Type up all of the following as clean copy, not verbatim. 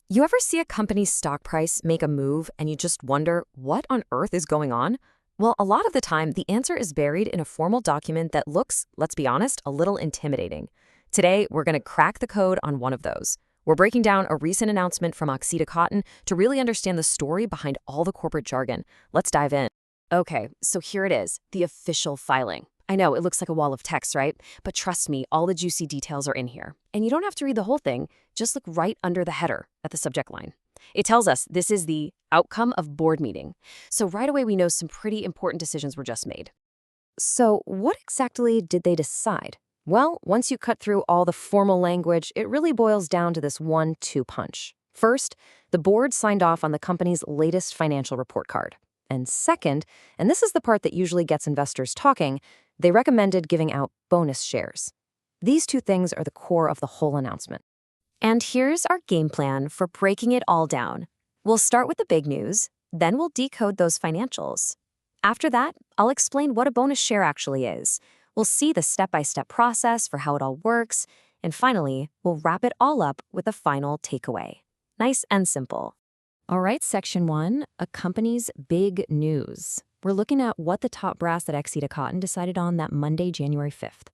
You ever see a company's stock price make a move and you just wonder what on earth is going on? Well, a lot of the time, the answer is buried in a formal document that looks, let's be honest, a little intimidating. Today, we're going to crack the code on one of those. We're breaking down a recent announcement from Axita Cotton to really understand the story behind all the corporate jargon. Let's dive in. Okay, so here it is, the official filing. I know, it looks like a wall of text, right? But trust me, all the juicy details are in here. And you don't have to read the whole thing, just look right under the header at the subject line. It tells us this is the outcome of board meeting. So right away we know some pretty important decisions were just made. So what exactly did they decide? Well, once you cut through all the formal language, it really boils down to this 1-2 punch. First, the board signed off on the company's latest financial report card. And second, and this is the part that usually gets investors talking, they recommended giving out bonus shares. These two things are the core of the whole announcement. And here's our game plan for breaking it all down. We'll start with the big news, then we'll decode those financials. After that, I'll explain what a bonus share actually is. We'll see the step-by-step process for how it all works, and finally, we'll wrap it all up with a final takeaway. Nice and simple. All right, section 1, a company's big news. We're looking at what the top brass at Axita Cotton decided on that Monday, January 5th.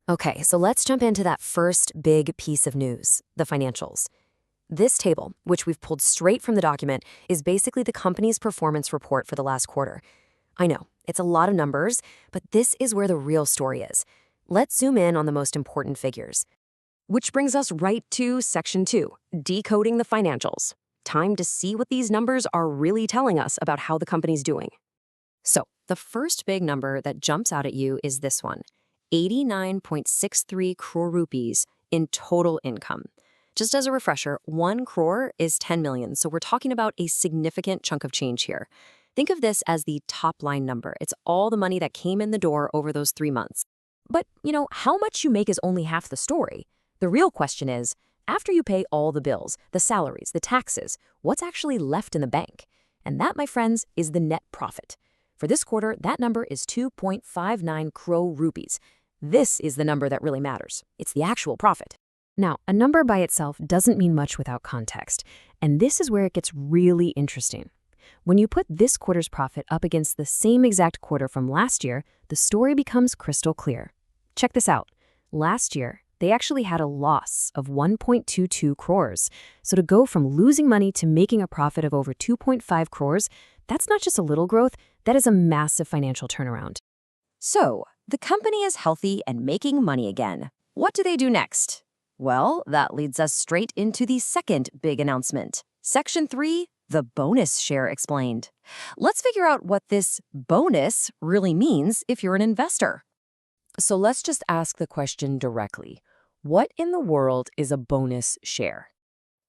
Okay, so let's jump into that first big piece of news, the financials. This table, which we've pulled straight from the document, is basically the company's performance report for the last quarter. I know, it's a lot of numbers, but this is where the real story is. Let's zoom in on the most important figures. Which brings us right to section 2, decoding the financials. Time to see what these numbers are really telling us about how the company's doing. So, the first big number that jumps out at you is this one, 89.63 crore rupees in total income. Just as a refresher, 1 crore is 10 million, so we're talking about a significant chunk of change here. Think of this as the top line number. It's all the money that came in the door over those 3 months. But, how much you make is only half the story. The real question is, after you pay all the bills, the salaries, the taxes, what's actually left in the bank? And that, my friends, is the net profit. For this quarter, that number is 2.59 crore rupees. This is the number that really matters. It's the actual profit. Now, a number by itself doesn't mean much without context, and this is where it gets really interesting. When you put this quarter's profit up against the same exact quarter from last year, the story becomes crystal clear. Check this out. Last year, they actually had a loss of 1.22 crores. So to go from losing money to making a profit of over 2.5 crores, that's not just a little growth, that is a massive financial turnaround. So, the company is healthy and making money again. What do they do next? Well, that leads us straight into the second big announcement. Section 3, the bonus share explained. Let's figure out what this bonus really means if you're an investor. So let's just ask the question directly. What in the world is a bonus share?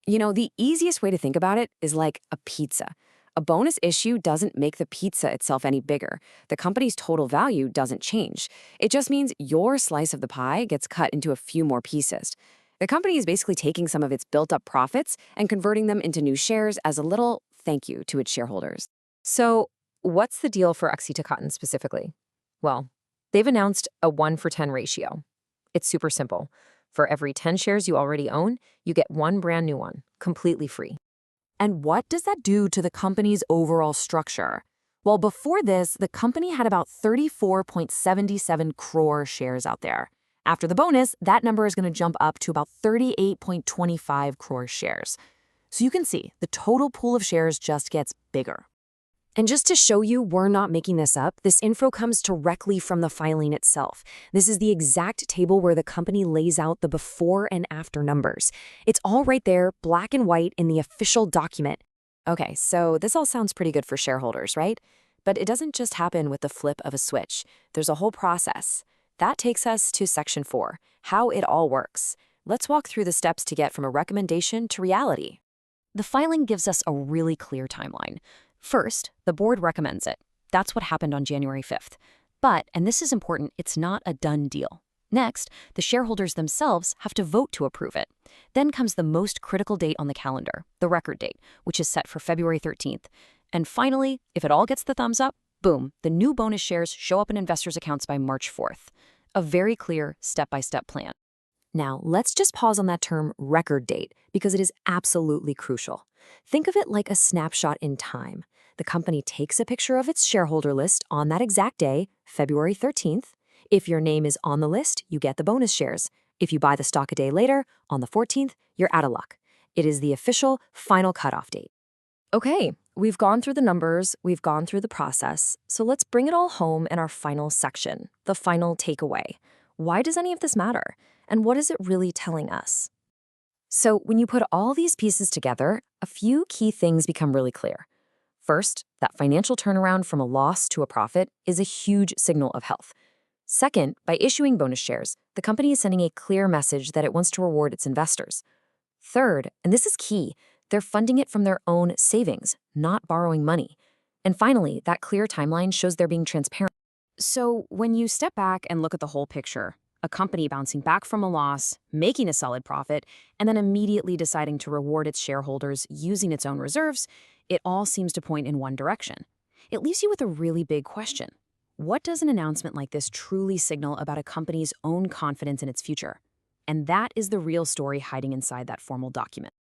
The easiest way to think about it is like a pizza. A bonus issue doesn't make the pizza itself any bigger. The company's total value doesn't change. It just means your slice of the pie gets cut into a few more pieces. The company is basically taking some of its built-up profits and converting them into new shares as a little thank you to its shareholders. So, what's the deal for Axita Cotton specifically? Well, they've announced a 1-for-10 ratio. It's super simple. For every 10 shares you already own, you get 1 brand new one, completely free. And what does that do to the company's overall structure? Well, before this, the company had about 34.77 crore shares out there. After the bonus, that number is going to jump up to about 38.25 crore shares. So you can see, the total pool of shares just gets bigger. And just to show you we're not making this up, this info comes directly from the filing itself. This is the exact table where the company lays out the before and after numbers. It's all right there, black and white, in the official document. Okay, so this all sounds pretty good for shareholders, right? But it doesn't just happen with the flip of a switch. There's a whole process. That takes us to section 4, how it all works. Let's walk through the steps to get from a recommendation to reality. The filing gives us a really clear timeline. First, the board recommends it. That's what happened on January 5th. But, and this is important, it's not a done deal. Next, the shareholders themselves have to vote to approve it. Then comes the most critical date on the calendar, the record date, which is set for February 13th. And finally, if it all gets the thumbs up, boom, the new bonus shares show up in investors' accounts by March 4th. A very clear step-by-step plan. Now, let's just pause on that term record date because it is absolutely crucial. Think of it like a snapshot in time. The company takes a picture of its shareholder list on that exact day, February 13th. If your name is on the list, you get the bonus shares. If you buy the stock a day later, on the 14th, you're out of luck. It is the official final cutoff date. Okay, we've gone through the numbers, we've gone through the process, so let's bring it all home in our final section, the final takeaway. Why does any of this matter? And what is it really telling us? So, when you put all these pieces together, a few key things become really clear. First, that financial turnaround from a loss to a profit is a huge signal of health. Second, by issuing bonus shares, the company is sending a clear message that it wants to reward its investors. Third, and this is key, they're funding it from their own savings, not borrowing money. And finally, that clear timeline shows they're being transparent. So, when you step back and look at the whole picture, a company bouncing back from a loss, making a solid profit, and then immediately deciding to reward its shareholders using its own reserves, it all seems to point in one direction. It leaves you with a really big question. What does an announcement like this truly signal about a company's own confidence in its future? And that is the real story hiding inside that formal document.